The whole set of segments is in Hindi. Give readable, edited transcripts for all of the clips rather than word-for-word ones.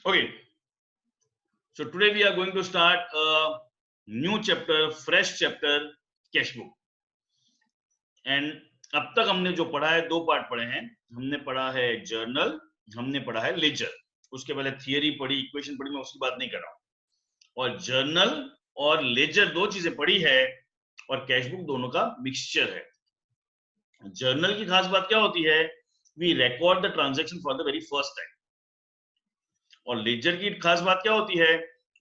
Okay, so today we are going to start a new chapter, fresh chapter, cash book. And अब तक हमने जो पढ़ा है, दो पार्ट पढ़े हैं. हमने पढ़ा है जर्नल, हमने पढ़ा है लेजर. उसके पहले थियरी पढ़ी, इक्वेशन पढ़ी, मैं उसकी बात नहीं कर रहा हूं. और जर्नल और लेजर दो चीजें पढ़ी है और कैश बुक दोनों का मिक्सचर है. जर्नल की खास बात क्या होती है? We record the transaction for the very first time. और लेजर की खास बात क्या होती है?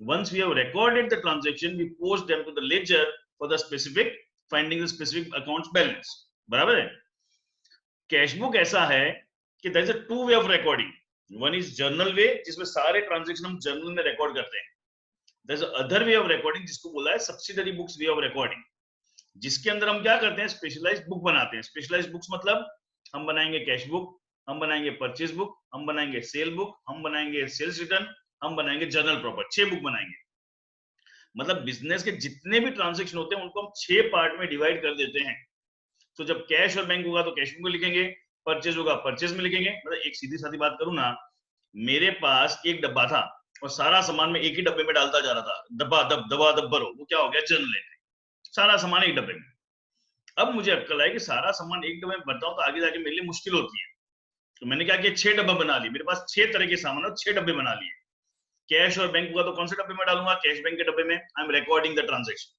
once we have recorded the transaction we post them to the ledger for the specific finding the specific accounts balance. बराबर है? कैश बुक ऐसा है कि there is a two way of recording. one is journal way, जिसमें सारे ट्रांजैक्शन हम जर्नल में रिकॉर्ड करते हैं. there is a other way of recording जिसको बोला है subsidiary books way of recording, जिसके अंदर हम क्या करते हैं? स्पेशलाइज्ड बुक बनाते हैं. स्पेशलाइज्ड बुक्स मतलब हम बनाएंगे कैश बुक, हम बनाएंगे परचेज बुक, हम बनाएंगे सेल बुक, हम बनाएंगे सेल्स रिटर्न, हम बनाएंगे जर्नल प्रॉपर. 6 बुक बनाएंगे. मतलब बिजनेस के जितने भी ट्रांजैक्शन होते हैं उनको हम 6 पार्ट में डिवाइड कर देते हैं. तो जब कैश और बैंक होगा तो कैश बुक में लिखेंगे, परचेज होगा परचेज में लिखेंगे. मतलब एक सीधी सादी बात करूं ना, मेरे पास एक डब्बा था और सारा सामान मैं एक ही डब्बे में डालता जा रहा था. डब्बा दब्बरो, वो क्या हो गया? जर्नल. सारा सामान एक डब्बे में. अब मुझे अक्ल है कि सारा सामान एक डब्बे में भरता हूं तो आगे जाके मेरे लिए मुश्किल होती है. तो मैंने क्या किया? 6 डब्बे बना लिए. मेरे पास 6 तरह के सामान और 6 डब्बे बना लिए. कैश और बैंक होगा तो कौन से डब्बे में डालूंगा? कैश बैंक के डब्बे में. I am recording the transaction.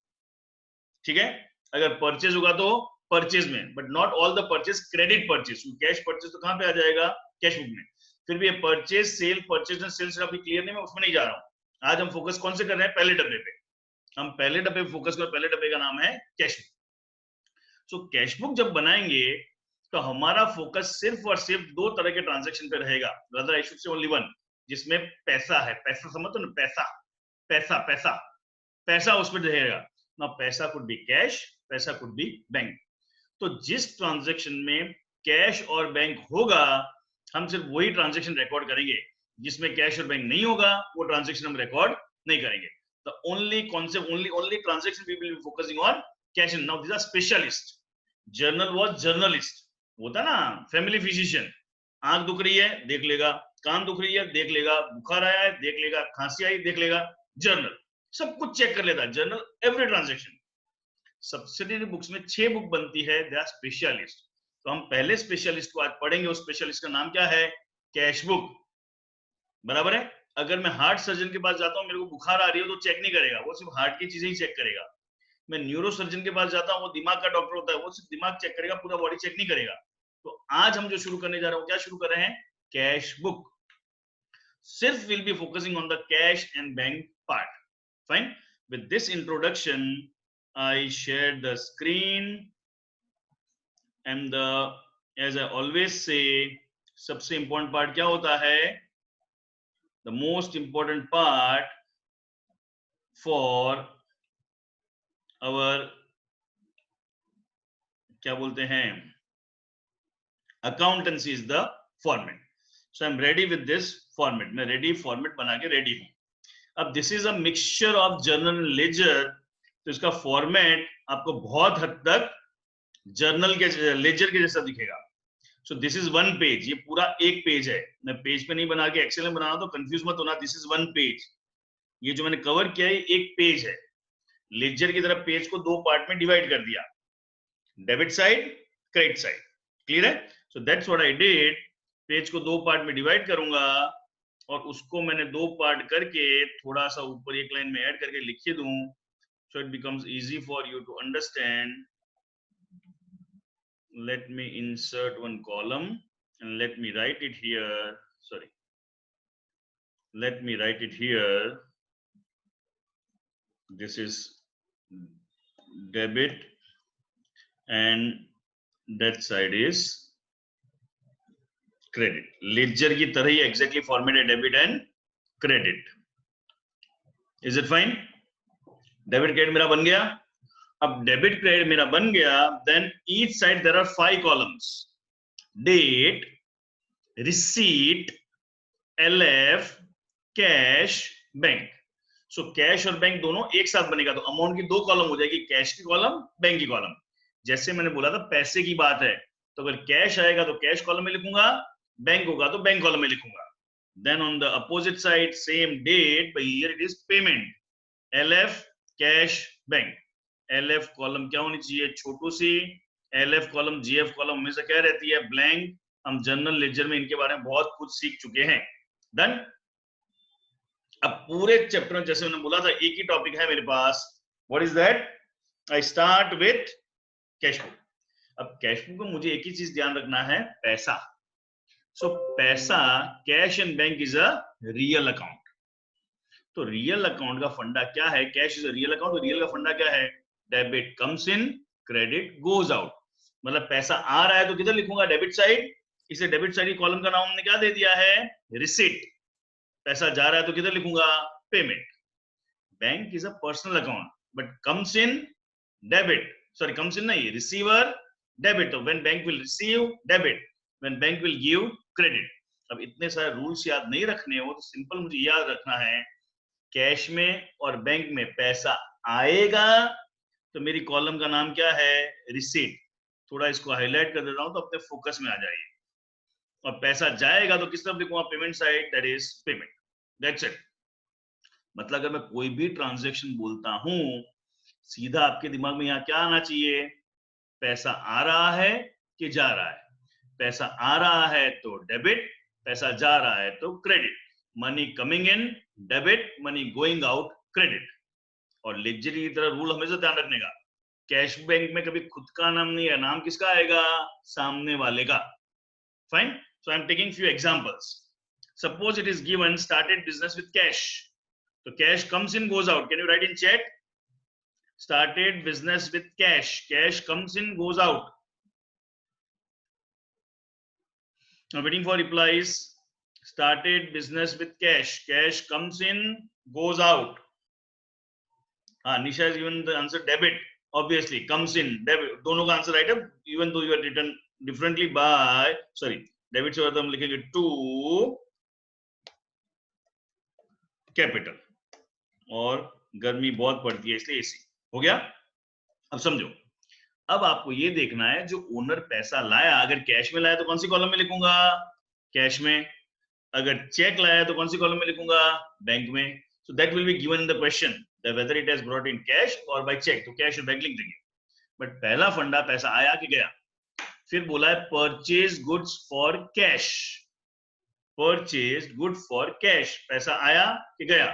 ठीक है. अगर परचेज होगा तो परचेज में, but not all the purchase credit purchase. Cash purchase तो कहां पे आ जाएगा? कैश बुक में. फिर भी ये purchase sale, purchase and sales अभी क्लियर नहीं, मैं उसमें नहीं जा रहा हूं. आज हम फोकस कौन से कर रहे हैं? पहले डब्बे पे. हम पहले डब्बे पे फोकस कर. पहले डब्बे का नाम है cash book. So cash book जब बनाएंगे तो हमारा फोकस सिर्फ और सिर्फ 2 तरह के ट्रांजैक्शन पे रहेगा. Rather I should say only one, जिसमें पैसा है. पैसा समझते हो ना? पैसा पैसा पैसा पैसा उस पर रहेगा ना. पैसा कुड बी कैश, पैसा कुड बी बैंक. तो जिस ट्रांजैक्शन में कैश और बैंक होगा हम सिर्फ वही ट्रांजैक्शन रिकॉर्ड करेंगे. जिसमें कैश और बैंक नहीं होगा वो ट्रांजैक्शन हम रिकॉर्ड नहीं करेंगे. The only concept, only transaction we will be focusing on cash. Now these are specialist. Journal was journalist. होता ना फैमिली फिजिशियन. आंख दुख रही है देख लेगा, कान दुख रही है देख लेगा, बुखार आया है देख लेगा, खांसी आई देख लेगा. जर्नल सब कुछ चेक कर लेता है. Journal every transaction. Subsidiary books में 6 बुक बनती है. They are specialist. तो हम पहले स्पेशलिस्ट को आज पढ़ेंगे. उस स्पेशलिस्ट का नाम क्या है? Cash book. बराबर है. अगर मैं हार्ट सर्जन के पास जाता हूं, मेरे को बुखार आ रही है तो चेक नहीं करेगा, वो सिर्फ हार्ट की चीजें ही चेक करेगा. मैं न्यूरो सर्जन के पास जाता हूं, वो दिमाग का डॉक्टर होता है, वो सिर्फ दिमाग चेक करेगा, पूरा बॉडी चेक नहीं करेगा. तो आज हम जो शुरू करने जा रहे हैं, क्या शुरू कर रहे हैं? Cash book. सिर्फ will be focusing on the cash and bank part. Fine. With this introduction I share the screen and as I always say, सबसे इंपॉर्टेंट पार्ट क्या होता है? The most important part for our, क्या बोलते हैं, accountancy is the format. So I am ready with this format. मैं रेडी, फॉर्मेट बना के रेडी हूं. अब this is a mixture of journal laser. तो इसका फॉर्मेट आपको बहुत हद तक जर्नल के, लेजर के जैसा दिखेगा. So this is 1 page. ये पूरा एक पेज है. मैं पेज पे नहीं बना के एक्सेल में बना रहा, तो कंफ्यूज मत होना. This is 1 page. ये जो मैंने कवर किया है एक पेज है. लेजर की तरफ पेज को 2 पार्ट में डिवाइड कर दिया. Debit side, credit side. Clear है? So that's what I did. Page को 2 पार्ट में डिवाइड करूंगा और उसको मैंने 2 पार्ट करके थोड़ा सा ऊपर एक लाइन में ऐड करके लिख दूं. So it becomes easy for you to understand. Let me insert one column and let me write it here. Sorry. Let me write it here. This is debit and that side is credit. Ledger की तरह ही exactly format है debit and credit. Is it fine? Debit credit मेरा बन गया. अब डेबिट क्रेडिट मेरा बन गया. Then each side there are 5 columns. Date, receipt, LF, cash, bank. So cash और बैंक दोनों एक साथ बनेगा तो अमाउंट की 2 कॉलम हो जाएगी. कैश की कॉलम, बैंक की कॉलम. जैसे मैंने बोला था पैसे की बात है, तो अगर कैश आएगा तो कैश कॉलम में लिखूंगा, बैंक होगा तो बैंक कॉलम में लिखूंगा. Then on the opposite side, same date, but here it is payment. LF cash bank. LF column क्या होनी चाहिए? छोटू सी. LF कॉलम GF कॉलम हमेशा क्या रहती है? ब्लैंक. हम जनरल लेजर में इनके बारे में बहुत कुछ सीख चुके हैं. डन. अब पूरे चैप्टर में जैसे मैंने बोला था एक ही टॉपिक है मेरे पास. What is that? I start with cash book. अब कैश बुक में मुझे एक ही चीज ध्यान रखना है, पैसा. सो पैसा, cash in bank is a real account. तो रियल अकाउंट का फंडा क्या है? Cash is a real account. तो रियल का फंडा क्या है? Debit comes in, credit goes out. मतलब पैसा आ रहा है तो किधर लिखूंगा? Debit side. इसे डेबिट साइड कॉलम का नाम हमने क्या दे दिया है? रिसीट. पैसा जा रहा है तो किधर लिखूंगा? Payment. Bank is a personal account but comes in debit. Sorry, comes in नहीं, रिसीवर डेबिट. तो when bank will receive debit, when bank will give credit. अब इतने सारे रूल्स याद नहीं रखने हो तो सिंपल मुझे याद रखना है, कैश में और बैंक में पैसा आएगा तो मेरी कॉलम का नाम क्या है? रिसीट. थोड़ा इसको हाईलाइट कर देता हूं तो अपने फोकस में आ जाइए. और पैसा जाएगा तो किस तरफ लिखूंगा? Payment side, that is payment. That's it. मतलब अगर मैं कोई भी ट्रांजैक्शन बोलता हूं, सीधा आपके दिमाग में यहाँ क्या आना चाहिए? पैसा आ रहा है कि जा रहा है? पैसा आ रहा है तो डेबिट, पैसा जा रहा है तो credit. Money coming in debit, money going out credit. और लेजर की तरह रूल हमेशा ध्यान रखने का, कैश बैंक में कभी खुद का नाम नहीं है, नाम किसका आएगा? सामने वाले का. Fine. So I am taking few examples. Suppose it is given started business with cash. तो cash comes in goes out. Can you write in chat? Started business with cash. Cash comes in goes out. I'm waiting for replies. Started business with cash. Cash comes in, goes out. Nisha has given the answer debit. Obviously, comes in. Debit. दोनों का आंसर राइट है, even though you are written differently by, sorry, debit से हम लिखेंगे to capital. और गर्मी बहुत पड़ती है इसलिए AC. हो गया? अब समझो. अब आपको ये देखना है, जो ओनर पैसा लाया, अगर कैश में लाया तो कौन सी कॉलम में लिखूंगा? कैश में. अगर चेक लाया तो कौन सी कॉलम में लिखूंगा? बैंक में. So that will be given in the question, whether it has brought in cash और बाय चेक. तो कैश और बैंक लिख देंगे. बट पहला फंडा, पैसा आया कि गया. फिर बोला है purchase goods for cash. Purchase good for cash. पैसा आया कि गया?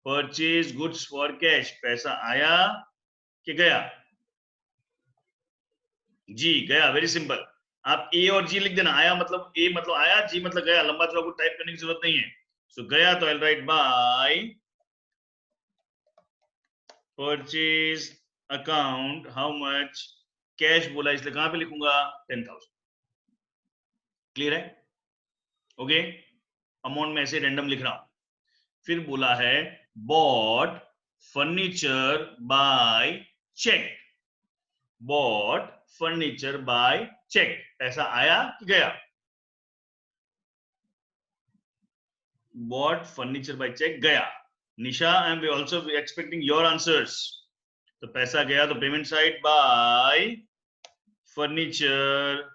Purchase goods for cash. पैसा आया कि गया? जी, गया. Very simple. आप ए और जी लिख देना. आया मतलब ए मतलब आया, जी मतलब गया. लंबा चौड़ा को टाइप करने की जरूरत नहीं है. सो गया तो आई will right by purchase account. How much? Cash बोला इसलिए कहां पे लिखूंगा? 10,000. क्लियर है? ओके. अमाउंट में ऐसे रैंडम लिख रहा हूं. फिर बोला है bought furniture by cheque. Bought furniture by cheque. पैसा आया कि गया? बॉट फर्नीचर बाय चेक, गया. Nisha, I am also expecting your answers. तो पैसा गया तो पेमेंट साइड बाय फर्नीचर.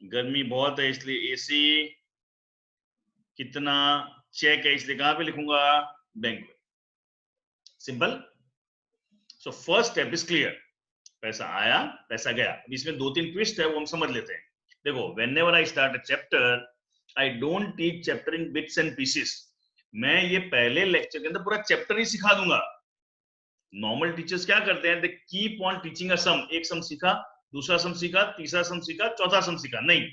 गर्मी बहुत है इसलिए AC. कितना? चेक है इसलिए कहां पे लिखूंगा? बैंक में. Simple. So first step is clear. पैसा आया, पैसा गया. अब इसमें 2-3 ट्विस्ट है, वो हम समझ लेते हैं. देखो, whenever I start a chapter, I don't teach chapter in bits and pieces. मैं ये पहले लेक्चर के अंदर पूरा चैप्टर ही सिखा दूंगा. नॉर्मल टीचर्स क्या करते हैं? दे कीप ऑन टीचिंग अ सम. एक सम सीखा, दूसरा सम सीखा, तीसरा सम सीखा, चौथा सम सीखा. नहीं,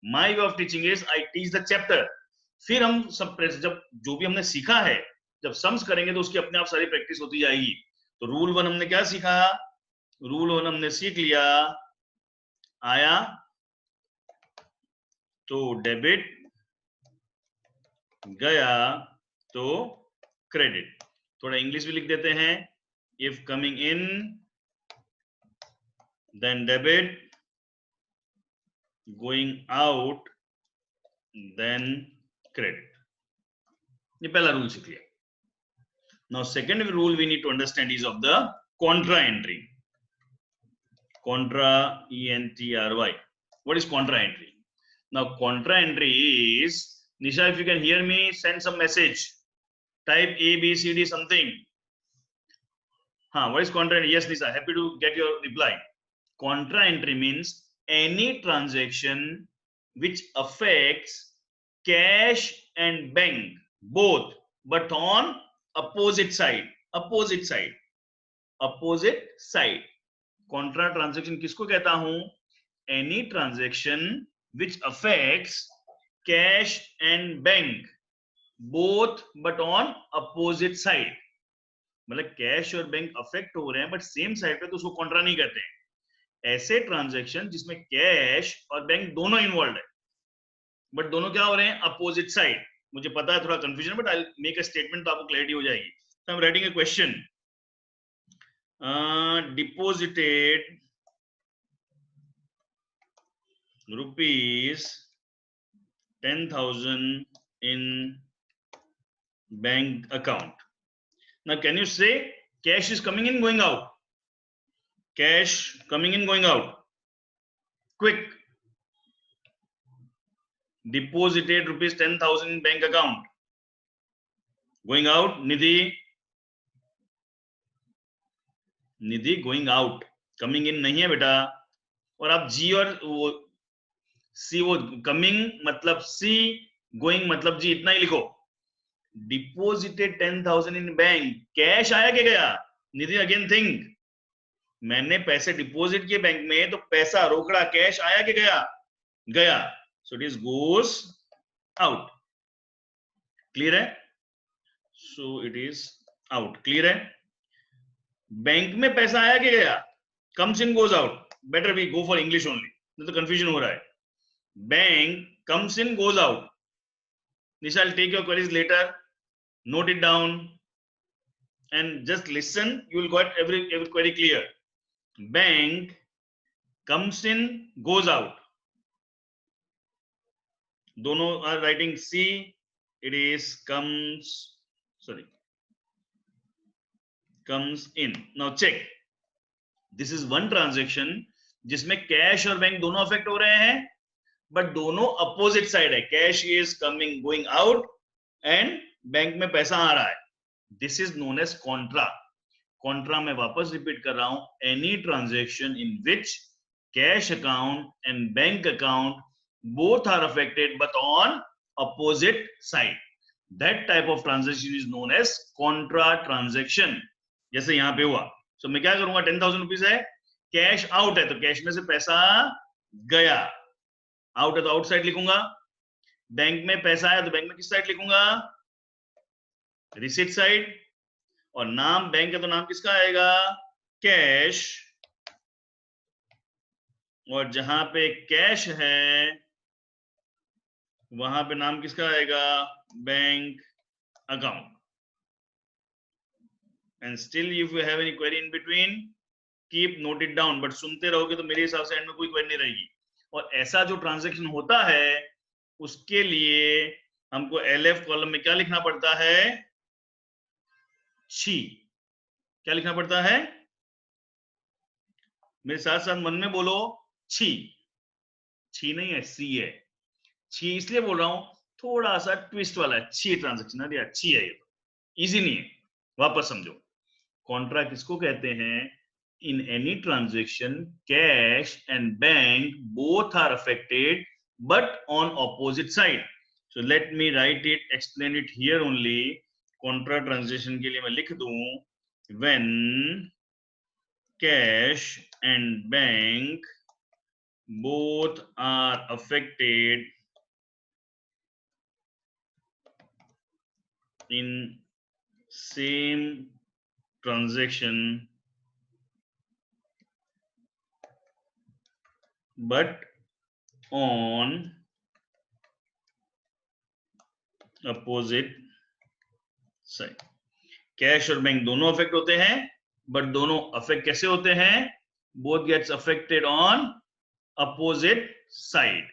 my way of teaching is I teach the chapter. फिर हम सब जब जो भी हमने सीखा है, जब सम्स करेंगे तो उसकी अपने आप सारी प्रैक्टिस होती जाएगी. तो रूल 1 हमने क्या सीखा? रूल 1 हमने सीख लिया. आया तो डेबिट, गया तो क्रेडिट. थोड़ा इंग्लिश भी लिख देते हैं. If coming in then debit, going out then credit. ये पहला रूल सीख लिया. Now second rule we need to understand is of the contra entry. Contra, ENTRY. What is contra entry? Now contra entry is, Nisha, if you can hear me, send some message. Type A, B, C, D something. What is contra entry? Yes, Nisha, happy to get your reply. Contra entry means any transaction which affects cash and bank both, but on opposite side. Opposite side. Opposite side. Contra transaction किसको कहता हूं? Any transaction which affects cash and bank both but on opposite side. मतलब कैश और बैंक अफेक्ट हो रहे हैं बट सेम साइड पे, तो उसको कॉन्ट्रा नहीं कहते हैं। ऐसे ट्रांजैक्शन जिसमें कैश और बैंक दोनों इन्वॉल्व है, बट दोनों क्या हो रहे हैं? Opposite side. मुझे पता है थोड़ा confusion, but I make a statement तो आपको क्लैरिटी हो जाएगी। So I'm writing a question. Deposited rupees 10,000 in bank account. Now can you say cash is coming in, going out? Cash coming in, going out. Quick. Deposited rupees 10,000 in bank account. Going out, Nidhi. Nidhi going out, coming in नहीं है बेटा। और आप जी और वो सी, वो कमिंग मतलब सी, गोइंग मतलब जी, इतना ही लिखो। डिपोजिटेड 10,000 इन बैंक, कैश आया क्या गया? निधि अगेन थिंक, मैंने पैसे डिपॉजिट किए बैंक में, तो पैसा रोकड़ा कैश आया क्या गया? गया। So it is goes out. Clear है? So it is out. Clear है? बैंक में पैसा आया कि गया? Comes in goes out. Better we go for English only, नहीं तो कंफ्यूजन हो रहा है। Bank comes in goes out. Nisha, I'll take your queries later. Note it down and just listen. You will got every query clear. Bank comes in, goes out. दोनों are writing C. It is comes, sorry, comes in. Now check. This is one transaction जिसमें कैश और बैंक दोनों अफेक्ट हो रहे हैं, बट दोनों अपोजिट साइड है। Cash is coming, going out, and bank में पैसा आ रहा है। This is known as contra. Contra में वापस रिपीट कर रहा हूं, any transaction in which cash account and bank account both are affected but on opposite side, that type of transaction is known as contra transaction. जैसे यहां पे हुआ। सो मैं क्या करूंगा? 10,000 रुपीज है, कैश आउट है, तो कैश में से पैसा गया, आउट है तो आउट साइड लिखूंगा। बैंक में पैसा आया तो बैंक में किस साइड लिखूंगा? Receipt side. और नाम बैंक है तो नाम किसका आएगा? कैश। और जहां पे कैश है वहां पे नाम किसका आएगा? Bank account. And still if you have any query in between, keep note it down. But सुनते रहोगे तो मेरे हिसाब से एंड में कोई क्वेरी नहीं रहेगी। और ऐसा जो ट्रांजैक्शन होता है उसके लिए हमको LF कॉलम में क्या लिखना पड़ता है? छी। क्या लिखना पड़ता है? मेरे साथ साथ मन में बोलो, छी। छी नहीं है, सी है। छी इसलिए बोल रहा हूं, थोड़ा सा ट्विस्ट वाला है। छी ट्रांजैक्शन, अरे अच्छी है, ये इजी नहीं है। वापस समझो, कॉन्ट्रा किसको कहते हैं? In any transaction, cash and bank both are affected, but on opposite side. So let me write it, explain it here only. Contra transaction के लिए मैं लिख दूं, when cash and bank both are affected in same transaction, but on opposite side. Cash और बैंक दोनों अफेक्ट होते हैं, बट दोनों अफेक्ट कैसे होते हैं? Both gets affected on opposite side.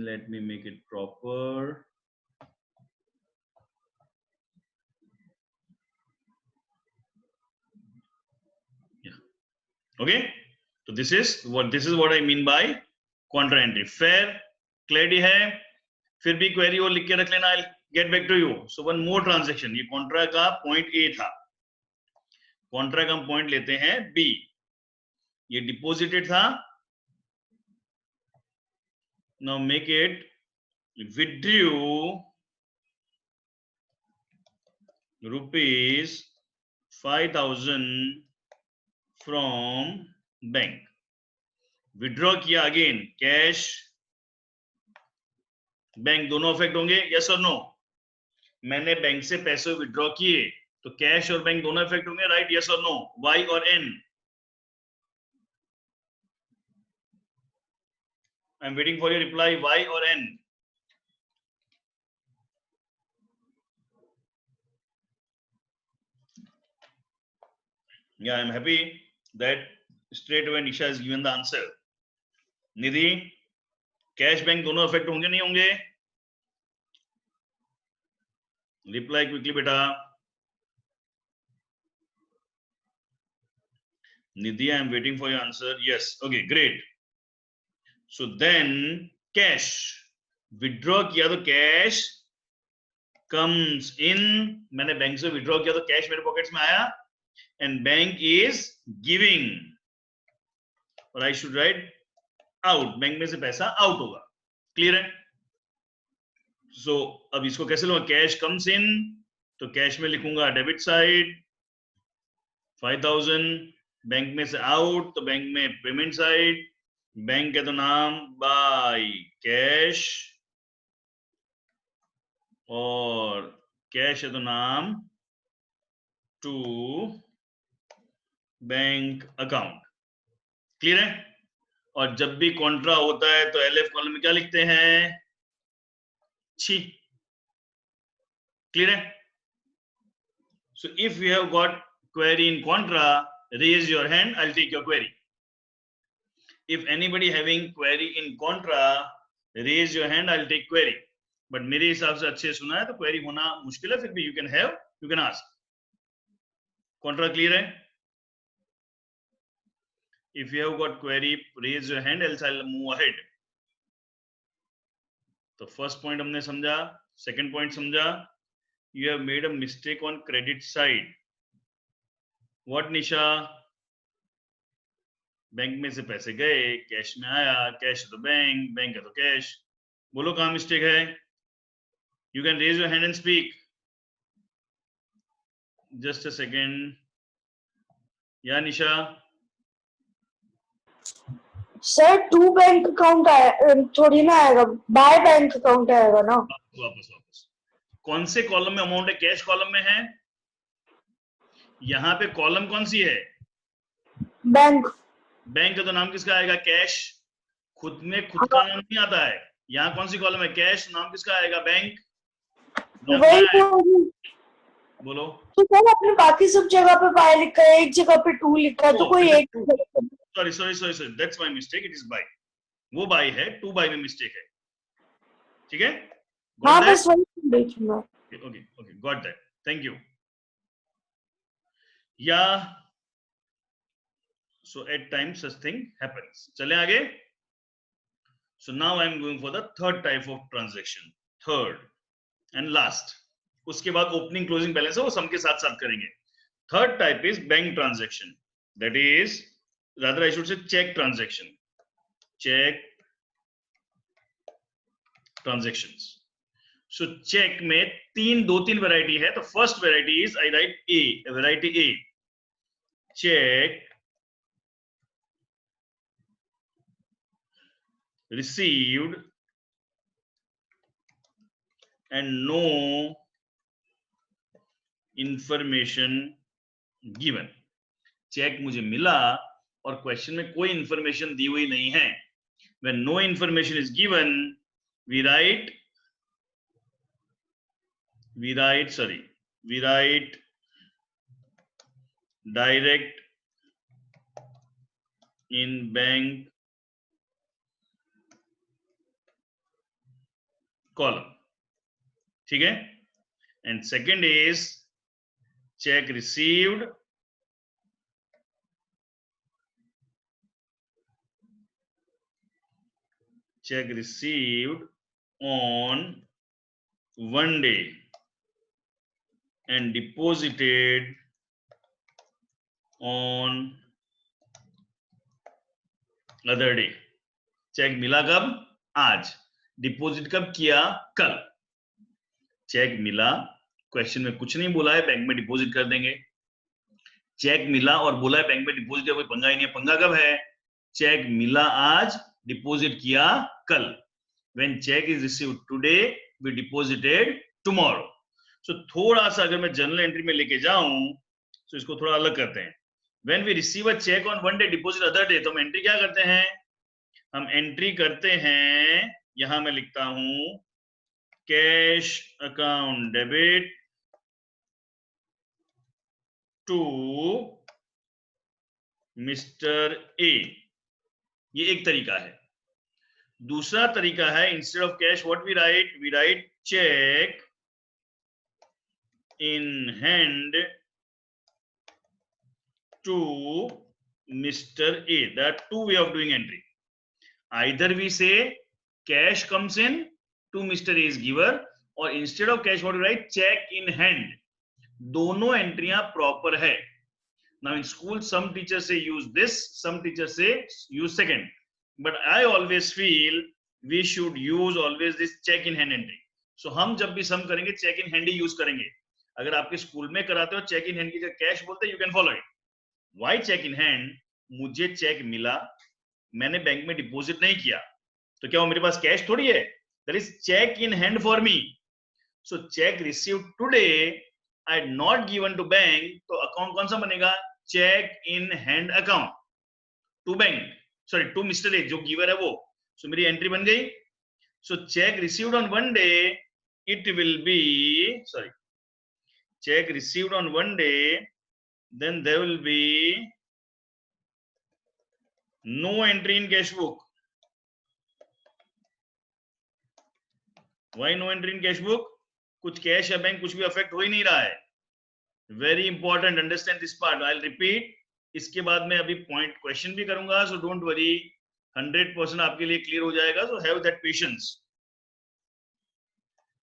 Let me make it proper. Okay, so this is what I mean by contra entry fair clarity है, फिर भी क्वेरी और लिख के रख लेना, I get back to you. So one more transaction, ये कॉन्ट्रा का पॉइंट ए था, कॉन्ट्रा का हम पॉइंट लेते हैं बी, ये डिपॉजिटेड था, now make it withdrew rupees 5,000 from bank, withdraw किया अगेन कैश बैंक, दोनों अफेक्ट होंगे यस और नो? मैंने बैंक से पैसे विड्रॉ किए तो कैश और बैंक दोनों अफेक्ट होंगे, राइट यस और नो? वाई और N? I am waiting for your reply, Y और N? Yeah, I am happy that straight away Nisha has given the answer. Nidhi, cash bank दोनों अफेक्ट होंगे नहीं होंगे? रिप्लाई क्विकली बेटा। Nidhi, I am waiting for your answer, yes, okay great. So then cash withdraw किया तो कैश कम्स इन, मैंने बैंक से विड्रॉ किया तो कैश मेरे पॉकेट्स में आया, एंड बैंक इज गिविंग, और I should write out, bank में से पैसा आउट होगा, क्लियर है? सो अब इसको कैसे लूंगा, कैश कम्स इन तो कैश में लिखूंगा डेबिट साइड 5,000, बैंक में से आउट तो बैंक में पेमेंट साइड, बैंक है तो नाम बाय कैश, और कैश है तो नाम टू बैंक अकाउंट, क्लियर है? और जब भी कॉन्ट्रा होता है तो एलएफ कॉलम में क्या लिखते हैं, छी, क्लियर है? So if you have got query in contra, raise your hand, I'll take your query. If anybody having query in contra, raise your hand, I'll take query. But मेरे हिसाब से अच्छे सुना है तो query होना मुश्किल है, फिर भी you can have, you can ask. Contra clear है? If you have got query, raise your hand, else I'll move ahead. तो first point हमने समझा, second point समझा, you have made a mistake on credit side. What Nisha? Bank में से पैसे गए, कैश में आया, कैश है तो बैंक, बैंक है तो कैश, बोलो कहाँ मिस्टेक है? You can raise your hand and speak, just a second. या Nisha? Sir to bank account थोड़ी ना आएगा, बाय बैंक अकाउंट आएगा ना। वापस कौन से कॉलम में अमाउंट है? कैश कॉलम में है। यहाँ पे कॉलम कौन सी है? बैंक। बैंक है तो नाम किसका आएगा? कैश। खुद में खुद का नाम नहीं आता है। यहाँ कौन सी कॉलम है? कैश, नाम किसका आएगा? बैंक। वही बोलो। तो सर आपने बाकी सब जगह पे बाय लिखा है, एक जगह पे टू लिखा है, तो कोई एक, sorry that's my mistake, it is by, वो बाय है, टू बाय में मिस्टेक है, ठीक है? हाँ बस वही देखना। Okay got that, thank you. या so at times such thing happens. चले आगे। so now I am going for the third type of transaction, third and last, उसके बाद opening closing balance है वो सम के साथ साथ करेंगे। third type is bank transaction, that is rather I should say check transaction, check transactions. so check में दो तीन वैरायटी है। तो first variety is I write A, variety A, check received and no information given. Cheque मुझे मिला और क्वेश्चन में कोई इंफॉर्मेशन दी हुई नहीं है। When no information is given, we write direct in bank column, ठीक है? And second is check received check received on one day and deposited on other day. Cheque मिला कब? आज. डिपॉजिट कब किया? कल. चेक मिला, क्वेश्चन में कुछ नहीं बोला है, बैंक में डिपॉजिट कर देंगे. चेक मिला और बोला है बैंक में डिपॉजिट है, कोई पंगा ही नहीं है. पंगा कब है? चेक मिला आज, डिपॉजिट किया कल. When check is received today, we deposited tomorrow. So थोड़ा सा अगर मैं जर्नल एंट्री में लेके जाऊं तो इसको थोड़ा अलग करते हैं. When we receive a check on one day, deposit other day, तो हम एंट्री क्या करते हैं? हम एंट्री करते हैं, यहां मैं लिखता हूं cash account debit to mister A. ये एक तरीका है. दूसरा तरीका है, instead of cash what we write cheque in hand to mister A. There are two way of doing entry. Either we say cash comes in to Mr. A's giver, or instead of cash what we write check in hand. दोनों एंट्रियां प्रॉपर है. Now in school some teachers say use this, some teachers say use second, but I always feel we should use always this check in hand entry. So हम जब भी सम करेंगे check in hand he use करेंगे. अगर आपके स्कूल में कराते हो check in hand की जगह कैश बोलते हैं, you can follow it. Why check in hand? मुझे चेक मिला, मैंने बैंक में डिपॉजिट नहीं किया, तो क्या वो मेरे पास कैश थोड़ी है? There is check in hand for me. So check received today, I had not given to bank, तो अकाउंट कौन सा बनेगा? Cheque in hand account to bank, sorry to mister A, जो गिवर है वो. सो मेरी एंट्री बन गई. So cheque received on one day, it will be, sorry, cheque received on one day, then there will be no entry in cash book. Why no entry in cash book? कुछ कैश या बैंक कुछ भी अफेक्ट हो ही नहीं रहा है. Very important, understand this part. I will repeat. इसके बाद मैं अभी पॉइंट क्वेश्चन भी करूंगा, सो डोंट वरी, 100% आपके लिए क्लियर हो जाएगा. So have that patience.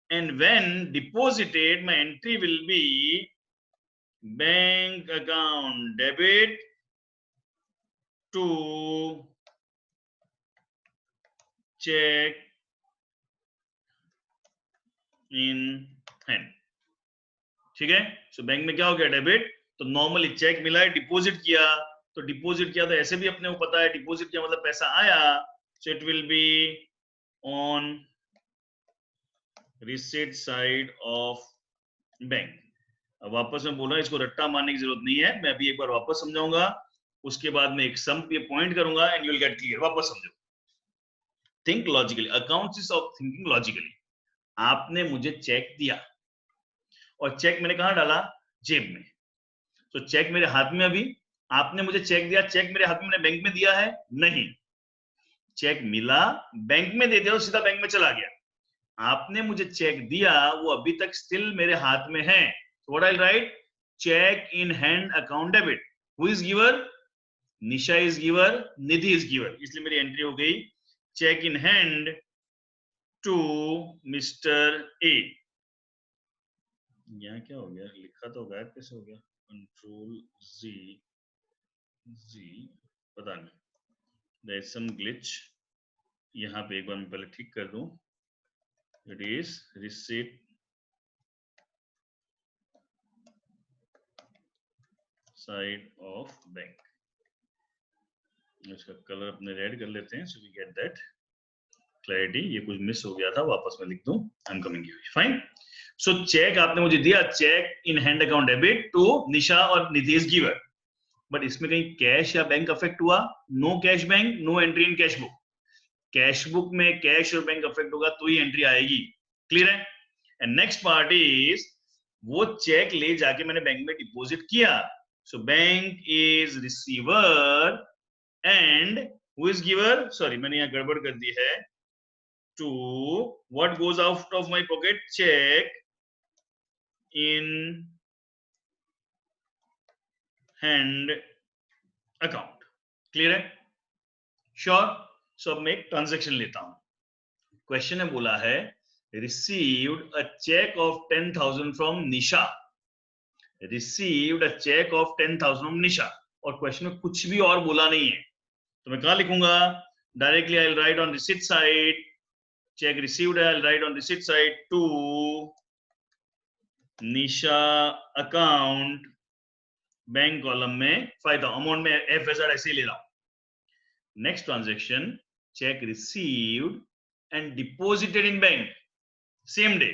And when deposited, my entry will be bank account debit to check in hand. ठीक है. सो बैंक में क्या हो गया? डेबिट. तो नॉर्मली चेक मिला है, डिपॉजिट किया, तो डिपॉजिट किया तो ऐसे भी अपने को पता है डिपॉजिट किया मतलब पैसा आया. So it will be on receipt side of bank. अब वापस में बोल रहा, इसको रट्टा मारने की जरूरत नहीं है, मैं अभी एक बार वापस समझाऊंगा, उसके बाद में एक सम पे पॉइंट करूंगा and you will get clear. वापस समझो. Think logically. Accounts is of thinking logically. आपने मुझे चेक दिया और चेक मैंने कहां डाला? जेब में. तो चेक मेरे हाथ में, अभी आपने मुझे चेक दिया, चेक मेरे हाथ में, मैंने बैंक में दिया है? नहीं. चेक मिला, बैंक में दे दिया तो सीधा बैंक में चला गया. आपने मुझे चेक दिया, वो अभी तक स्टिल मेरे हाथ में है. What I write? Cheque in hand account debit. Who is giver? Nisha is giver, Nidhi is giver. इसलिए मेरी एंट्री हो गई cheque in hand to mister A. यहाँ क्या हो गया? लिखा तो गायब कैसे हो गया? कंट्रोल जी, पता नहीं, देयर इज सम ग्लिच. यहाँ पे एक बार मैं पहले ठीक कर दूं. It is receipt side of bank. इसका कलर अपने रेड कर लेते हैं, so we get that clarity. ये कुछ मिस हो गया था, वापस में लिख दूं. I am coming here. Fine. So cheque आपने मुझे दिया, cheque in hand account debit to Nisha और निधि इज गिवर. बट इसमें कहीं कैश या बैंक अफेक्ट हुआ? No cash bank, no entry in cash book. Cash book में कैश और बैंक अफेक्ट होगा तो ही एंट्री आएगी. क्लियर है? एंड नेक्स्ट पार्ट इज, वो चेक ले जाके मैंने बैंक में डिपॉजिट किया. So bank is receiver and who is giver? Sorry, मैंने यहाँ गड़बड़ कर दी है. To what goes out of my pocket? Cheque in hand account. Clear है? श्योर. सो अब मैं एक ट्रांजैक्शन लेता हूं. क्वेश्चन में बोला है received a check of 10,000 from Nisha, received a check of 10,000 from Nisha, और क्वेश्चन में कुछ भी और बोला नहीं है, तो मैं कहाँ लिखूंगा? Directly I will write on receipt side, cheque received है, I will write on receipt side to Nisha account, bank column में 5,000, अमाउंट में FZ ऐसे ही ले रहा हूं। Next transaction, check received and deposited in bank, same day,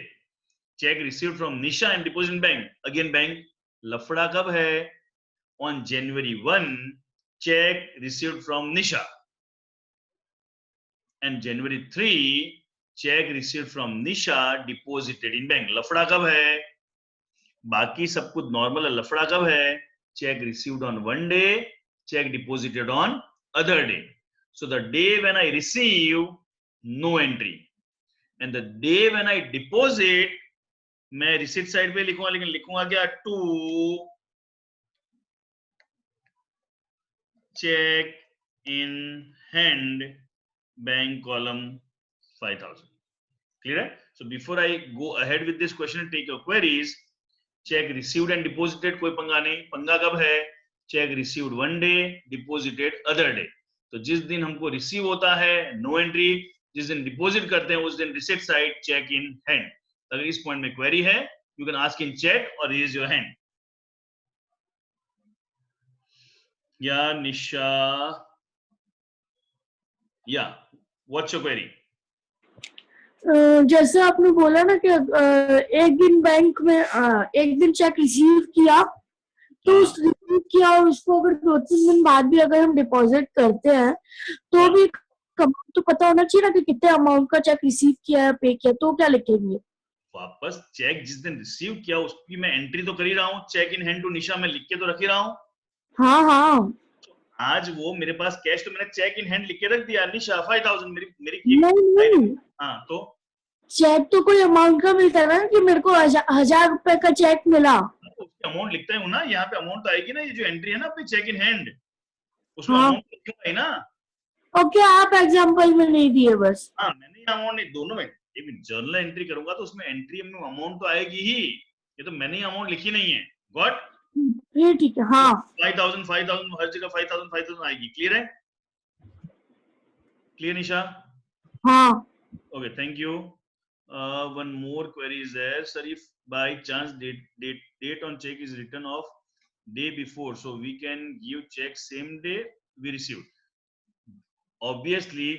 check received from Nisha and deposit in bank, again bank. लफड़ा कब है? On January 1, check received from Nisha, and January 3, check received from Nisha deposited in bank. लफड़ा कब है? बाकी सब कुछ नॉर्मल है, लफड़ा कब है? Cheque received on one day, check deposited on other day. So the day when I receive, no entry, and the day when I deposit, मैं रिसीट साइड पे लिखूंगा, लेकिन लिखूंगा क्या? To check in hand, bank column 5,000. Clear? So before I go ahead with this question and take your queries, check received and deposited कोई पंगा नहीं। पंगा कब है? check received one day, deposited other day. तो जिस दिन हमको रिसीव होता है नो एंट्री, जिस दिन डिपॉजिट करते हैं उस दिन receipt side cheque in hand. अगर इस पॉइंट में क्वेरी है, you can ask in chat और रेज योर हैंड। या निशा, या व्हाट्स योर क्वेरी? जैसे आपने बोला ना कि एक दिन बैंक में एक दिन चेक रिसीव किया, तो उस रिसीव किया और उसको अगर 2-3 दिन बाद भी अगर हम डिपॉजिट करते हैं तो भी तो पता होना चाहिए ना कि कितने अमाउंट का चेक रिसीव किया है, पे किया, तो क्या लिखेंगे? वापस चेक जिस दिन रिसीव किया उसकी मैं एंट्री तो कर ही रहा हूँ, चेक इन हैंड टू निशा मैं लिख के तो रख ही रहा हूँ। हाँ हाँ, आज वो मेरे पास कैश तो मैंने चेक इन हैंड लिख के रख दिया, निशा 5,000 मेरी नहीं, हाँ, तो चेक तो कोई अमाउंट का मिलता है ना, कि मेरे को 1,000 रुपए का चेक मिला, उसकी अमाउंट लिखता हूँ ना, यहाँ पे अमाउंट तो आएगी ना, ये जो एंट्री है ना अपनी चेक इन हैंड, उसमें अमाउंट लिखूंगा ही ना। ओके, आप एग्जांपल में नहीं दिए बस। हाँ, मैंने अमाउंट नहीं, दोनों में एक जर्नल एंट्री करूंगा तो उसमें एंट्री में अमाउंट तो आएगी ही, ये तो मैंने अमाउंट लिखी नहीं है। गॉट? ये ठीक है। हाँ, 5,000 हर जगह 5,000 आएगी। क्लियर है? क्लियर निशा? हाँ। Okay, thank you. One more query is there, sir if by chance date on cheque is written of day before, so we can give cheque same day we receive. Obviously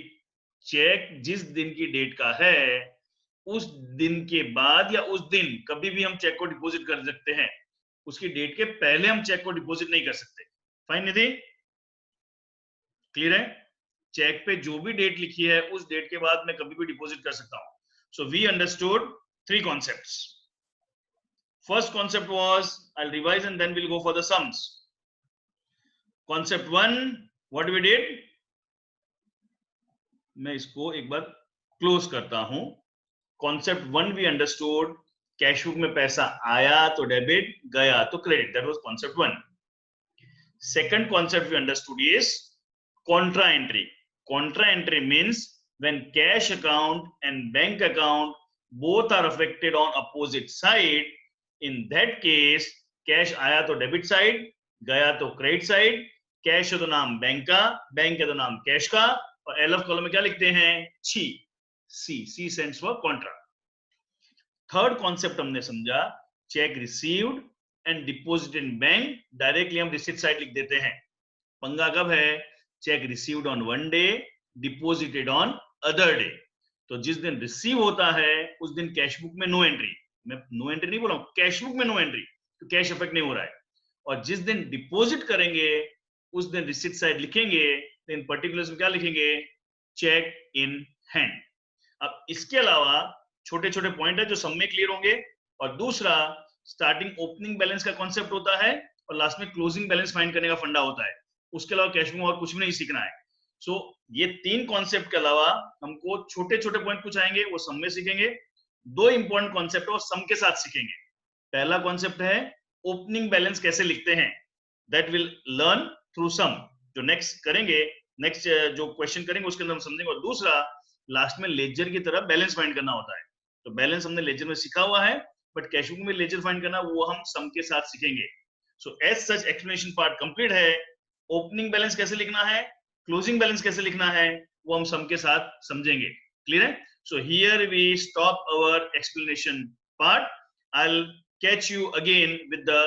cheque जिस दिन की डेट का है उस दिन के बाद या उस दिन कभी भी हम चेक को डिपॉजिट कर सकते हैं, उसकी डेट के पहले हम चेक को डिपॉजिट नहीं कर सकते। फाइन निधि? क्लियर है? चेक पे जो भी डेट लिखी है उस डेट के बाद मैं कभी भी डिपॉजिट कर सकता हूं। So we understood 3 concepts. First concept was, I'll revise and then we'll go for the sums. Concept 1, what we did, मैं इसको एक बार क्लोज करता हूं। Concept 1 we understood, cash book में पैसा आया तो डेबिट, गया तो credit, that was concept 1। Second concept we understood is contra entry. Contra entry means when cash account and bank account both are affected on opposite side, in that case cash आया तो डेबिट साइड, गया तो क्रेडिट साइड। कैश है तो नाम बैंक का, बैंक है तो नाम कैश का, और LF कॉलम में क्या लिखते हैं? C. C stands for contra. Third concept हमने समझा, cheque received and deposit in bank, directly हम रिसीट साइड लिख देते हैं। पंगा कब है? Cheque received on one day, deposited on other day. तो जिस दिन रिसीव होता है उस दिन कैश बुक में नो एंट्री, मैं नो एंट्री नहीं बोला हूं, कैश बुक में नो एंट्री, तो कैश इफेक्ट नहीं हो रहा है। और जिस दिन डिपॉजिट करेंगे उस दिन रिसीट साइड लिखेंगे, तो इन पर्टिकुलर्स में क्या लिखेंगे? Cheque in hand. अब इसके अलावा छोटे छोटे पॉइंट है जो सब में क्लियर होंगे। और दूसरा, स्टार्टिंग ओपनिंग बैलेंस का कॉन्सेप्ट होता है और लास्ट में क्लोजिंग बैलेंस फाइंड करने का फंडा होता है। उसके अलावा कैश बुक में और कुछ भी नहीं सीखना है। सो ये 3 कॉन्सेप्ट के अलावा हमको छोटे छोटे पॉइंट कुछ आएंगे, वो सम में सीखेंगे। 2 इंपॉर्टेंट कॉन्सेप्ट और सम के साथ सीखेंगे। पहला कॉन्सेप्ट है ओपनिंग बैलेंस कैसे लिखते हैं, that will learn through sum, जो नेक्स्ट करेंगे, नेक्स्ट जो क्वेश्चन करेंगे उसके अंदर हम समझेंगे। और दूसरा, लास्ट में लेजर की तरह बैलेंस फाइंड करना होता है। तो बैलेंस हमने लेजर में सीखा हुआ है, बट कैश बुक में लेजर फाइंड करना वो हम सम के साथ सीखेंगे। So as such explanation part complete है। ओपनिंग बैलेंस कैसे लिखना है, क्लोजिंग बैलेंस कैसे लिखना है, वो हम सम के साथ समझेंगे। क्लियर है? So here we stop our explanation part. I'll catch you again with the